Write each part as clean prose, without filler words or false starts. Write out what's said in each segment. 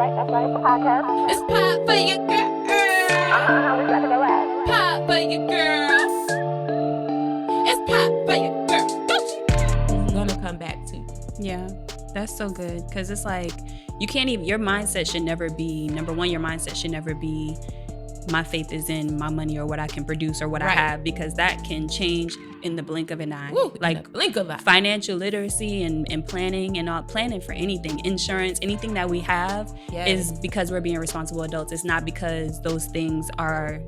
right. It's a podcast. It's pop for your girl. We got to go out. Pop for your girl. It's pop for your girl. It's gonna come back to you. Yeah, that's so good. Because it's like, you can't even, your mindset should never be, number one, your mindset should never be, my faith is in my money or what I can produce or what I have, because that can change in the blink of an eye. Woo, like in the blink of an eye. Financial literacy and planning and all, planning for anything, insurance, anything that we have is because we're being responsible adults. It's not because those things are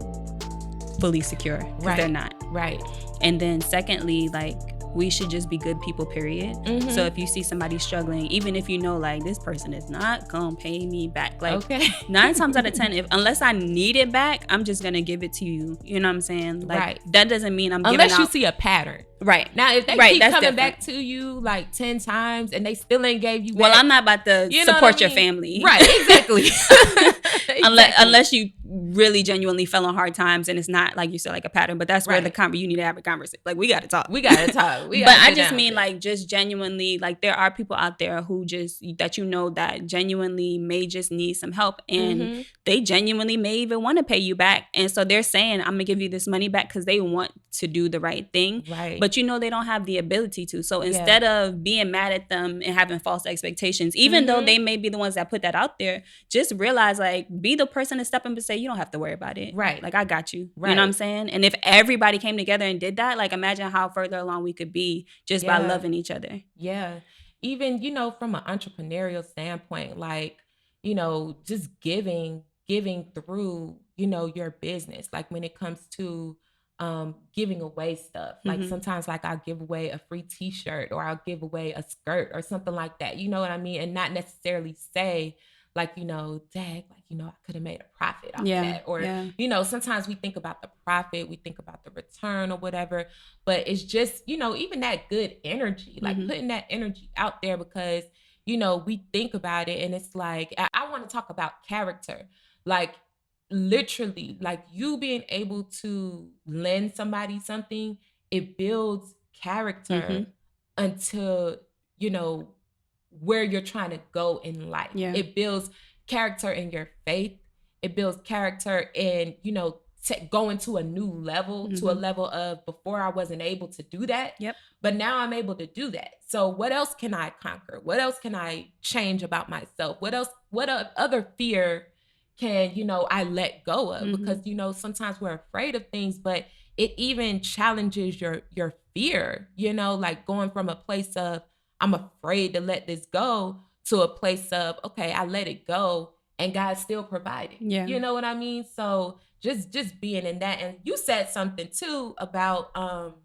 fully secure, because they're not. Right. And then secondly, like, we should just be good people, period. Mm-hmm. So if you see somebody struggling, even if you know, like, this person is not gonna pay me back, like 9 times out of 10, unless I need it back, I'm just gonna give it to you. You know what I'm saying? Like, that doesn't mean I'm giving out. Unless you see a pattern. Right. Now, if they keep coming back to you like 10 times and they still ain't gave you back. Well, I'm not about to support your family. Right, exactly. Unless you really genuinely fell on hard times and it's not, like you said, like a pattern. But that's where you need to have a conversation. Like, we got to talk. But I just mean, like, just genuinely, like, there are people out there who just, that that genuinely may just need some help. And they genuinely may even want to pay you back. And so they're saying, I'm going to give you this money back because they want to do the right thing. Right. But they don't have the ability to. So instead of being mad at them and having false expectations, even though they may be the ones that put that out there, just realize, like, be the person to step up and say, you don't have to worry about it. Right. Like, I got you. Right. You know what I'm saying? And if everybody came together and did that, like, imagine how further along we could be just by loving each other. Yeah. Even, from an entrepreneurial standpoint, like, just giving through, your business. Like, when it comes to giving away stuff. Like, sometimes, like, I'll give away a free t-shirt or I'll give away a skirt or something like that. You know what I mean? And not necessarily say, like, dag, like, I could have made a profit off that. Or, sometimes we think about the profit, we think about the return or whatever, but it's just, even that good energy, like putting that energy out there, because, we think about it and it's like, I want to talk about character. Like, literally, like, you being able to lend somebody something, it builds character until, where you're trying to go in life. Yeah. It builds character in your faith. It builds character in, going to a new level, to a level of, before I wasn't able to do that. Yep. But now I'm able to do that. So what else can I conquer? What else can I change about myself? What other fear can, I let go of? Because, sometimes we're afraid of things, but it even challenges your fear, like going from a place of, I'm afraid to let this go, to a place of, okay, I let it go and God still provided. Yeah. You know what I mean? So just being in that. And you said something too about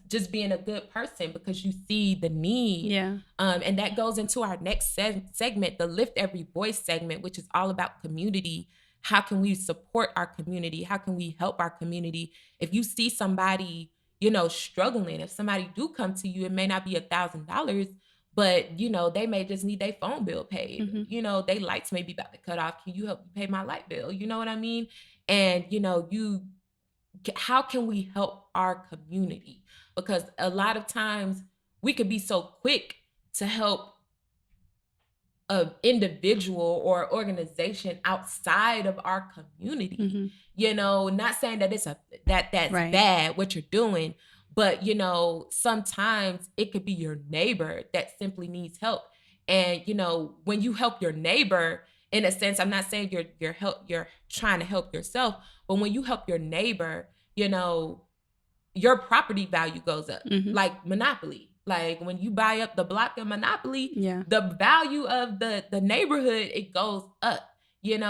just being a good person because you see the need. Yeah. And that goes into our next segment, the Lift Every Voice segment, which is all about community. How can we support our community? How can we help our community? If you see somebody, struggling, if somebody do come to you, it may not be $1,000, but, they may just need their phone bill paid. They lights may be about to cut off. Can you help me pay my light bill? You know what I mean? And, how can we help our community? Because a lot of times we could be so quick to help an individual or organization outside of our community. Not saying that that's bad what you're doing, but sometimes it could be your neighbor that simply needs help. And when you help your neighbor, in a sense, I'm not saying you're trying to help yourself, but when you help your neighbor, your property value goes up. Like Monopoly. Like, when you buy up the block of Monopoly, the value of the neighborhood, it goes up.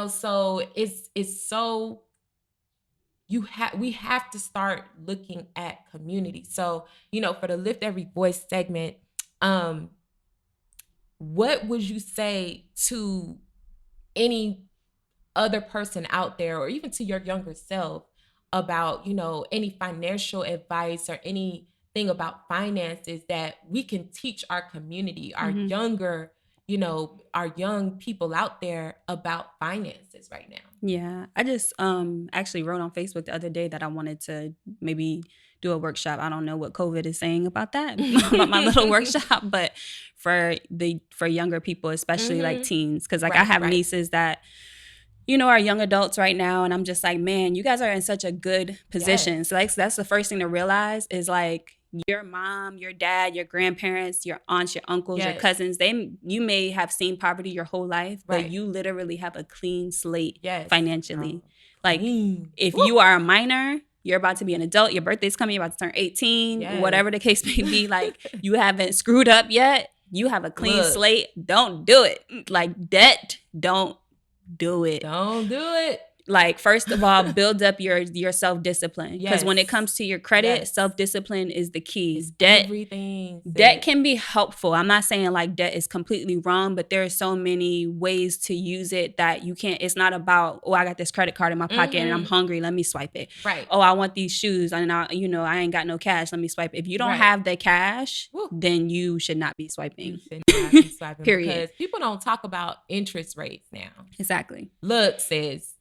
So it's so, we have to start looking at community. So, for the Lift Every Voice segment, what would you say to any other person out there, or even to your younger self, about, any financial advice or anything about finances that we can teach our community, our younger, our young people out there about finances right now? Yeah. I just actually wrote on Facebook the other day that I wanted to maybe do a workshop. I don't know what COVID is saying about that, about my little workshop, but for younger people, especially like teens, because like I have nieces that, you know, are young adults right now, and I'm just like, man, you guys are in such a good position. Yes. So like that's the first thing to realize is like your mom, your dad, your grandparents, your aunts, your uncles, your cousins, you may have seen poverty your whole life, but you literally have a clean slate financially. Like if you are a minor, you're about to be an adult, your birthday's coming, you're about to turn 18, whatever the case may be, like you haven't screwed up yet, you have a clean slate, don't do it. Like debt, don't do it. Don't do it. Like, first of all, build up your self-discipline. Because when it comes to your credit, self-discipline is the key. It's everything. Debt can be helpful. I'm not saying like debt is completely wrong, but there are so many ways to use it that you can't, it's not about, oh, I got this credit card in my pocket and I'm hungry, let me swipe it. Right. Oh, I want these shoes and I ain't got no cash, let me swipe it. If you don't have the cash, then you should not be swiping. You should not be swiping. Period. Because people don't talk about interest rates now. Exactly. Look, sis.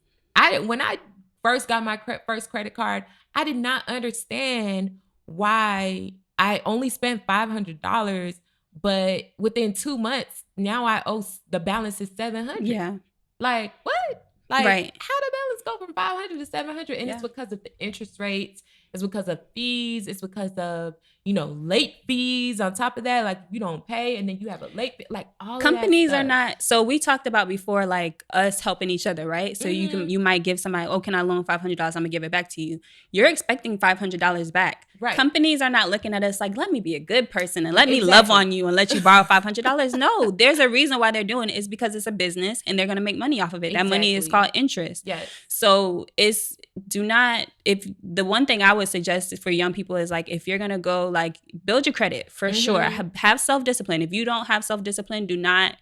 When I first got my first credit card, I did not understand why I only spent $500, but within 2 months, now I owe the balance is $700. Yeah. Like, what? Like, how the balance go from $500 to $700? And it's because of the interest rates. It's because of fees. It's because of, late fees on top of that. Like, you don't pay and then you have a late fee. Like, all companies of that are not. So we talked about before, like us helping each other, right? So you might give somebody, oh, can I loan $500? I'm going to give it back to you. You're expecting $500 back. Right. Companies are not looking at us like, let me be a good person and let me love on you and let you borrow $500. No, there's a reason why they're doing it. It's because it's a business and they're going to make money off of it. That money is called interest. Yes. So if the one thing I would suggest for young people is like, if you're going to go, like, build your credit for sure. Have self-discipline. If you don't have self-discipline, do not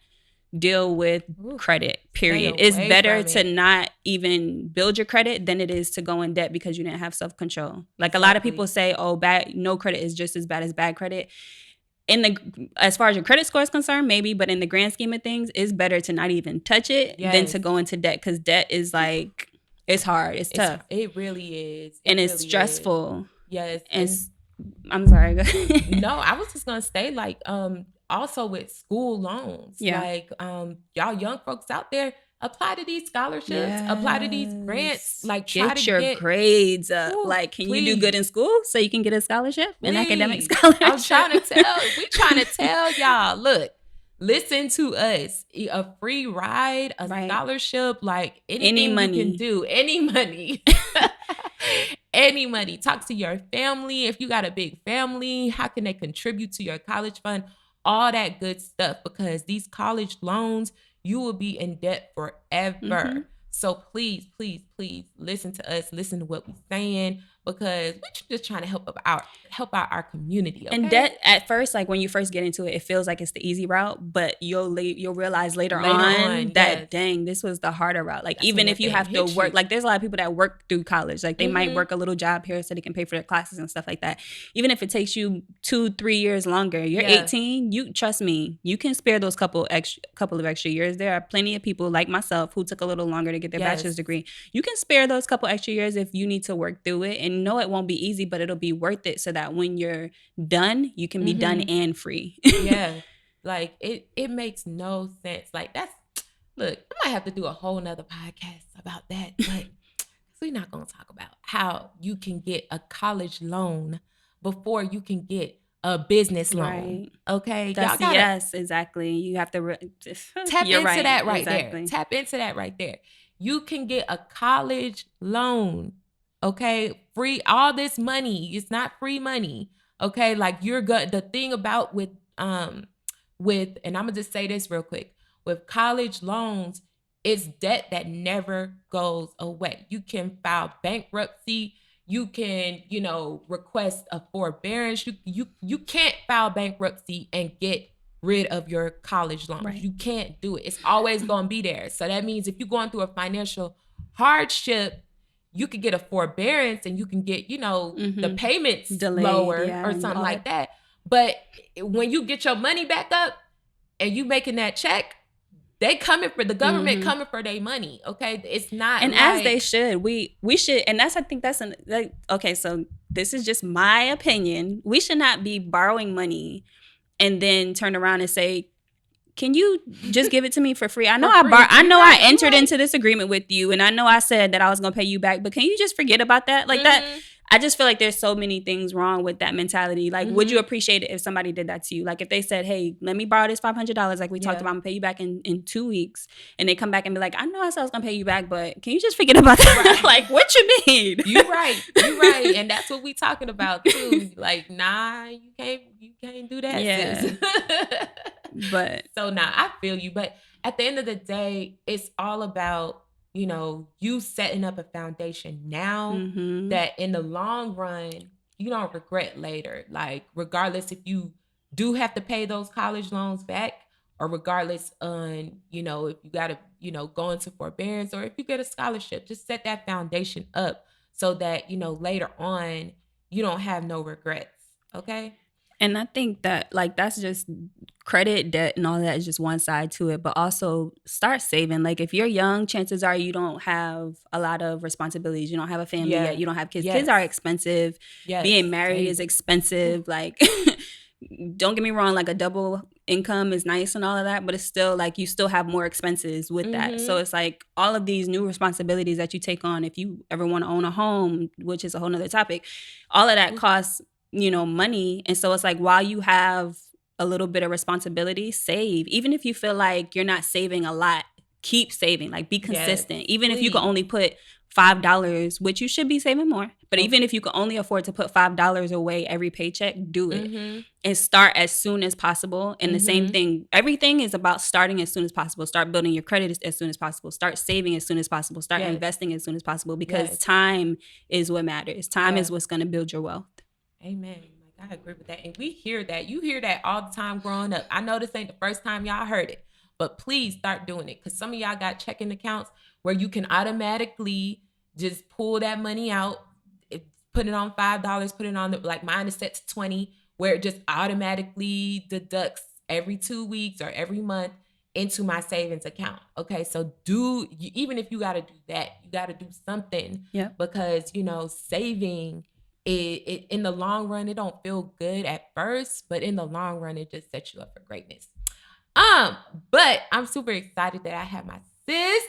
deal with credit, period. It's better to not even build your credit than it is to go in debt because you didn't have self-control. Like a lot of people say, oh, no credit is just as bad as bad credit. As far as your credit score is concerned, maybe, but in the grand scheme of things, it's better to not even touch it than to go into debt, because debt is like, it's hard. It's tough. It really is. And it's stressful. Yes. And I'm sorry. No, I was just going to say, like, also with school loans. Yeah. Like, y'all young folks out there, apply to these scholarships, apply to these grants. Like, get your grades up. Like, can you do good in school so you can get a scholarship, an academic scholarship? We trying to tell y'all, look, listen to us. A free ride, a scholarship, like anything you can do, any money. Any money. Talk to your family. If you got a big family, how can they contribute to your college fund? All that good stuff, because these college loans, you will be in debt forever. So please, please, please listen to us. Listen to what we're saying, because we're just trying to help out our community. Okay? And debt, at first, like when you first get into it, it feels like it's the easy route, but you'll realize later on that, dang, this was the harder route. Like, that's even if you have to work, like there's a lot of people that work through college. Like they might work a little job here so they can pay for their classes and stuff like that. Even if it takes you 2-3 years longer, you're 18, you trust me, you can spare those couple of extra years. There are plenty of people like myself who took a little longer to get their bachelor's degree. You can spare those couple extra years if you need to work through it. And no, it won't be easy, but it'll be worth it so that when you're done, you can be done and free. Like it makes no sense. Like look, I might have to do a whole nother podcast about that, but we're not going to talk about how you can get a college loan before you can get a business loan. Okay. Yes, exactly. You have to tap into that right there. Tap into that right there. You can get a college loan. Okay. Free, all this money. It's not free money. Okay. Like the thing about with, and I'm gonna just say this real quick, with college loans, it's debt that never goes away. You can file bankruptcy. You can, request a forbearance. You can't file bankruptcy and get rid of your college loans. You can't do it. It's always going to be there. So that means if you're going through a financial hardship, you could get a forbearance and you can get, the payments delayed, lower or something like that. But when you get your money back up and you making that check, they coming for the government coming for their money. Okay, it's not, and as they should. We should, and I think that's okay. So this is just my opinion. We should not be borrowing money and then turn around and say, can you just give it to me for free? I know I entered into this agreement with you, and I know I said that I was gonna pay you back, but can you just forget about that? Like that. I just feel like there's so many things wrong with that mentality. Like, would you appreciate it if somebody did that to you? Like, if they said, hey, let me borrow this $500, like we talked about, I'm gonna pay you back in 2 weeks. And they come back and be like, I know I said I was gonna pay you back, but can you just forget about that? Right. Like, what you mean? You're right. And that's what we talking about too. Like, nah, you can't do that. Yeah. Sis. But so I feel you. But at the end of the day, it's all about, you know, you setting up a foundation now that in the long run, you don't regret later. Like, regardless if you do have to pay those college loans back, or regardless on, you know, if you got to, you know, go into forbearance, or if you get a scholarship, just set that foundation up so that, you know, later on, you don't have no regrets. Okay. And I think that, like, that's just credit, debt, and all that is just one side to it. But also start saving. Like, if you're young, chances are you don't have a lot of responsibilities. You don't have a family yet. You don't have kids. Kids are expensive. Being married is expensive. Like, don't get me wrong. Like, a double income is nice and all of that. But it's still, like, you still have more expenses with that. So it's like all of these new responsibilities that you take on. If you ever want to own a home, which is a whole nother topic, all of that costs, you know, money. And so it's like, while you have a little bit of responsibility, save. Even if you feel like you're not saving a lot, keep saving. Like, be consistent. Even if you can only put $5, which you should be saving more, but even if you can only afford to put $5 away every paycheck, do it. And start as soon as possible. And the same thing, everything is about starting as soon as possible. Start building your credit as soon as possible. Start saving as soon as possible. Start investing as soon as possible, because time is what matters. Time is what's going to build your wealth. Amen. Like, I agree with that. And we hear that. You hear that all the time growing up. I know this ain't the first time y'all heard it, but please start doing it. Because some of y'all got checking accounts where you can automatically just pull that money out, put it on $5, put it on like mine is set to 20, where it just automatically deducts every 2 weeks or every month into my savings account. Okay. So even if you got to do that, you got to do something. Yeah. Because, you know, saving it in the long run, it don't feel good at first, but in the long run, it just sets you up for greatness. But I'm super excited that I have my sis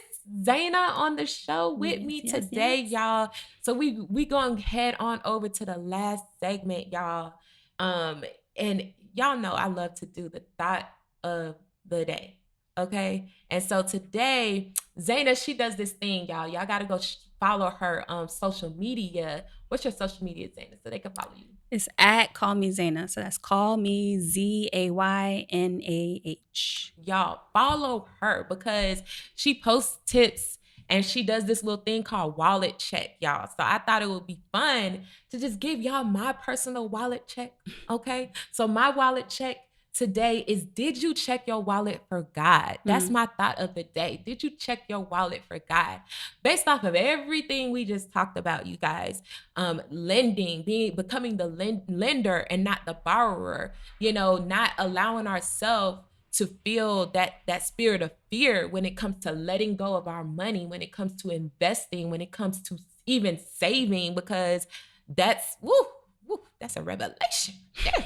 Zaynah on the show with me today, y'all. So we going to head on over to the last segment, y'all. And y'all know I love to do the thought of the day. Okay. And so today, Zaynah, she does this thing, y'all. Y'all got to go follow her social media. What's your social media, Zaynah, so they can follow you? It's at Call Me Zaynah. So that's Call Me Zaynah. Y'all follow her because she posts tips and she does this little thing called wallet check, y'all. So I thought it would be fun to just give y'all my personal wallet check. Okay. So my wallet check today is, did you check your wallet for God? That's my thought of the day. Did you check your wallet for God? Based off of everything we just talked about, you guys, lending, becoming the lender and not the borrower, you know, not allowing ourselves to feel that spirit of fear when it comes to letting go of our money, when it comes to investing, when it comes to even saving, because that's a revelation. Yeah.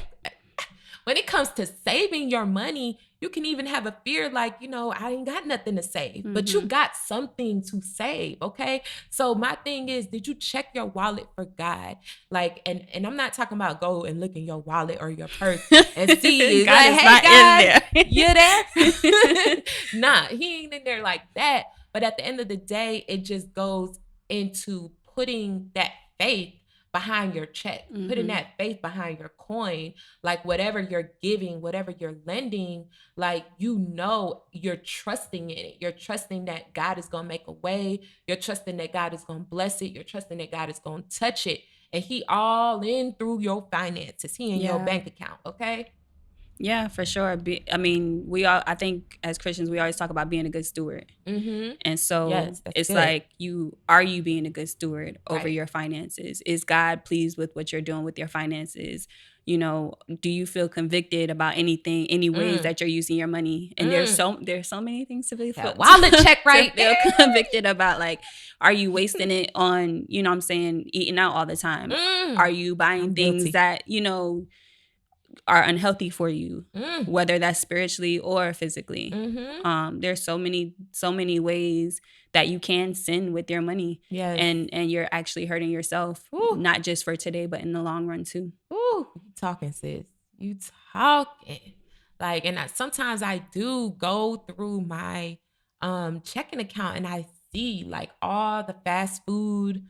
When it comes to saving your money, you can even have a fear like, you know, I ain't got nothing to save, but you got something to save. Okay. So my thing is, did you check your wallet for God? Like, and I'm not talking about go and look in your wallet or your purse and see, God is not in there. You there? Nah, he ain't in there like that. But at the end of the day, it just goes into putting that faith behind your check, putting that faith behind your coin, like whatever you're giving, whatever you're lending, like, you know, you're trusting in it. You're trusting that God is going to make a way. You're trusting that God is going to bless it. You're trusting that God is going to touch it. And he all in through your finances. He in your bank account. Okay. Yeah, for sure. I think as Christians, we always talk about being a good steward. And so it's good. Like, are you being a good steward over your finances? Is God pleased with what you're doing with your finances? you know, do you feel convicted about anything, any ways that you're using your money? And there's so many things to feel wallet check right feel there. convicted about. Like, are you wasting it on, you know what I'm saying, eating out all the time? Are you buying things that, you know, are unhealthy for you, whether that's spiritually or physically? There's so many ways that you can sin with your money. Yes. And you're actually hurting yourself, not just for today, but in the long run too. Ooh, you talking, sis. You talking. Like, and sometimes I do go through my checking account and I see like all the fast food,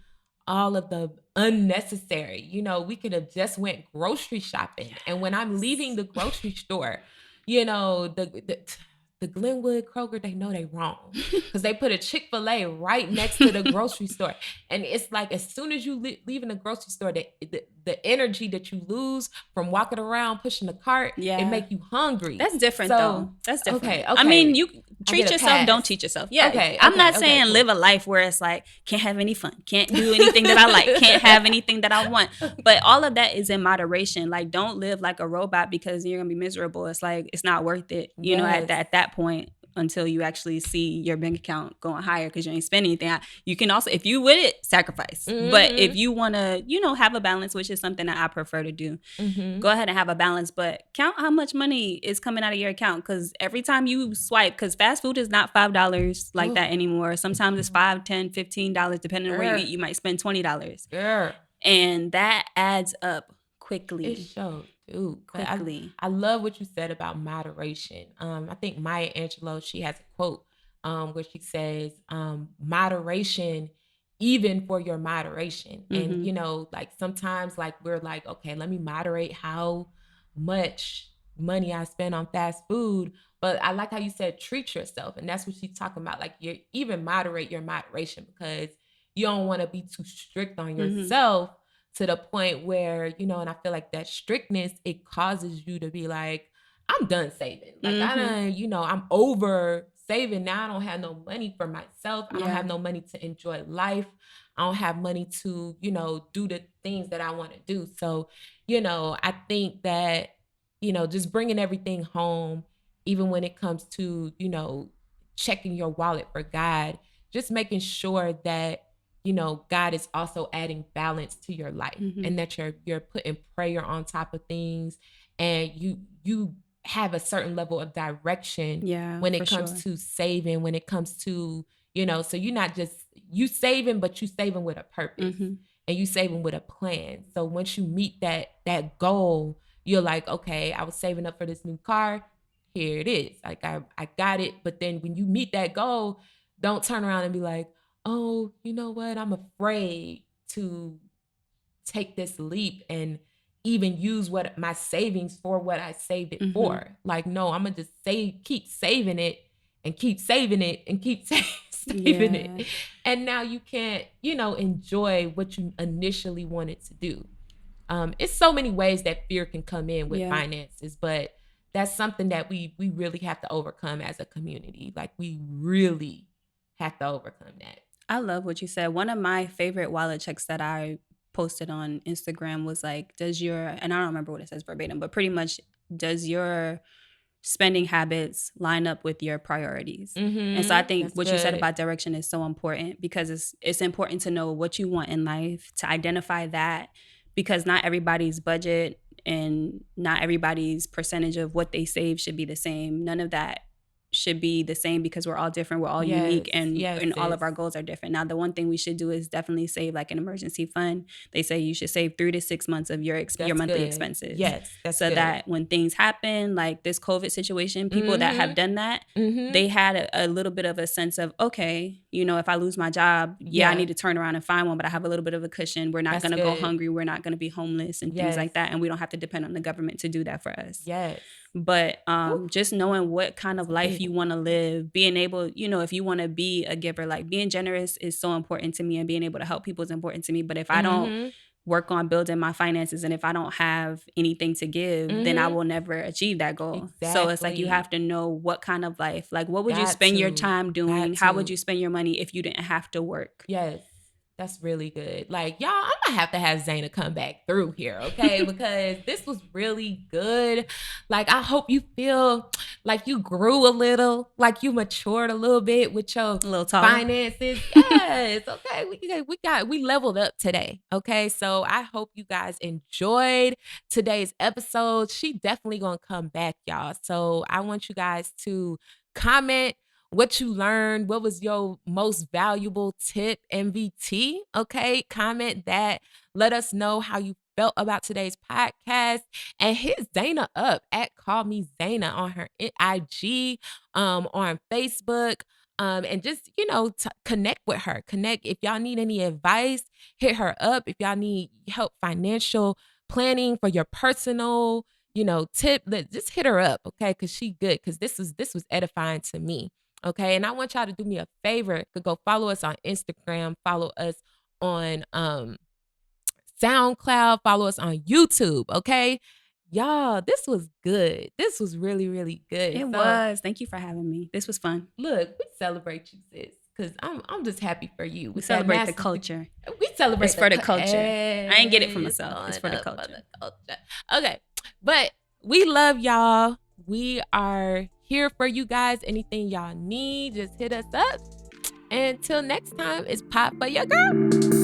all of the unnecessary. You know, we could have just went grocery shopping. Yes. And when I'm leaving the grocery store, you know, the Glenwood Kroger, they know they wrong because they put a Chick-fil-A right next to the grocery store. And it's like, as soon as you leave in the grocery store, the energy that you lose from walking around, pushing the cart, it make you hungry. That's different though. That's different. Okay. I mean, you treat yourself, don't cheat yourself. Yeah. Okay. I'm not saying live a life where it's like, can't have any fun, can't do anything that I like, can't have anything that I want. But all of that is in moderation. Like, don't live like a robot because you're going to be miserable. It's like, it's not worth it, you know, at that point, until you actually see your bank account going higher because you ain't spending anything. You can also, if you with it, sacrifice. But if you want to, you know, have a balance, which is something that I prefer to do, go ahead and have a balance, but count how much money is coming out of your account, because every time you swipe, because fast food is not $5 like that anymore. Sometimes it's $5, $10, $15, depending on where you eat. You might spend $20. And that adds up quickly. It shows. Dude, quickly. I love what you said about moderation. I think Maya Angelou, she has a quote where she says, moderation, even for your moderation. And, you know, like sometimes like we're like, okay, let me moderate how much money I spend on fast food. But I like how you said, treat yourself. And that's what she's talking about. Like, you even moderate your moderation, because you don't want to be too strict on yourself. To the point where, you know, and I feel like that strictness, it causes you to be like, I'm done saving. Like, I don't, you know, I'm over saving. Now I don't have no money for myself. I don't have no money to enjoy life. I don't have money to, you know, do the things that I want to do. So, you know, I think that, you know, just bringing everything home, even when it comes to, you know, checking your wallet for God, just making sure that, you know, God is also adding balance to your life, and that you're putting prayer on top of things, and you have a certain level of direction when it comes to saving, when it comes to, you know, so you're not just you saving, but you saving with a purpose, and you saving with a plan. So once you meet that goal, you're like, okay, I was saving up for this new car. Here it is. Like I got it. But then when you meet that goal, don't turn around and be like, oh, you know what? I'm afraid to take this leap and even use what my savings for what I saved it for. Like, no, I'm gonna just keep saving it and keep saving it and keep saving it. And now you can't, you know, enjoy what you initially wanted to do. It's so many ways that fear can come in with finances, but that's something that we really have to overcome as a community. Like, we really have to overcome that. I love what you said. One of my favorite wallet checks that I posted on Instagram was like, and I don't remember what it says verbatim, but pretty much, does your spending habits line up with your priorities? And so I think you said about direction is so important, because it's important to know what you want in life, to identify that, because not everybody's budget and not everybody's percentage of what they save should be the same. None of that should be the same, because we're all different, we're all unique, and all of our goals are different. Now, the one thing we should do is definitely save like an emergency fund. They say you should save 3 to 6 months of your monthly expenses. Yes, that's so good. That when things happen, like this COVID situation, people that have done that, they had a little bit of a sense of, okay, you know, if I lose my job, I need to turn around and find one, but I have a little bit of a cushion. We're not going to go hungry. We're not going to be homeless and things like that. And we don't have to depend on the government to do that for us. Yes. But just knowing what kind of life you want to live, being able, you know, if you want to be a giver, like being generous is so important to me, and being able to help people is important to me. But if I don't work on building my finances, and if I don't have anything to give, then I will never achieve that goal. Exactly. So it's like, you have to know what kind of life, like what would you spend your time doing? How would you spend your money if you didn't have to work? Yes. That's really good. Like, y'all, I'm gonna have to have Zaynah come back through here, okay? Because this was really good. Like, I hope you feel like you grew a little, like you matured a little bit with your finances. Yes, okay. We leveled up today, okay? So I hope you guys enjoyed today's episode. She definitely gonna come back, y'all. So I want you guys to comment what you learned, what was your most valuable tip, MVT, okay? Comment that. Let us know how you felt about today's podcast, and hit Zaynah up at Call Me Zaynah on her IG, on Facebook, and just, connect with her. Connect. If y'all need any advice, hit her up. If y'all need help financial planning for your personal, tip, just hit her up, okay? Because she good, because this was edifying to me. Okay, and I want y'all to do me a favor to go follow us on Instagram, follow us on SoundCloud, follow us on YouTube. Okay, y'all, this was good. This was really, really good. It was. Thank you for having me. This was fun. Look, we celebrate you, sis, because I'm just happy for you. We celebrate the culture. We celebrate. It's for the culture. I ain't get it for myself. It's for the culture. Okay, but we love y'all. We are here for you guys. Anything y'all need, just hit us up. Until next time, it's Pop for your girl.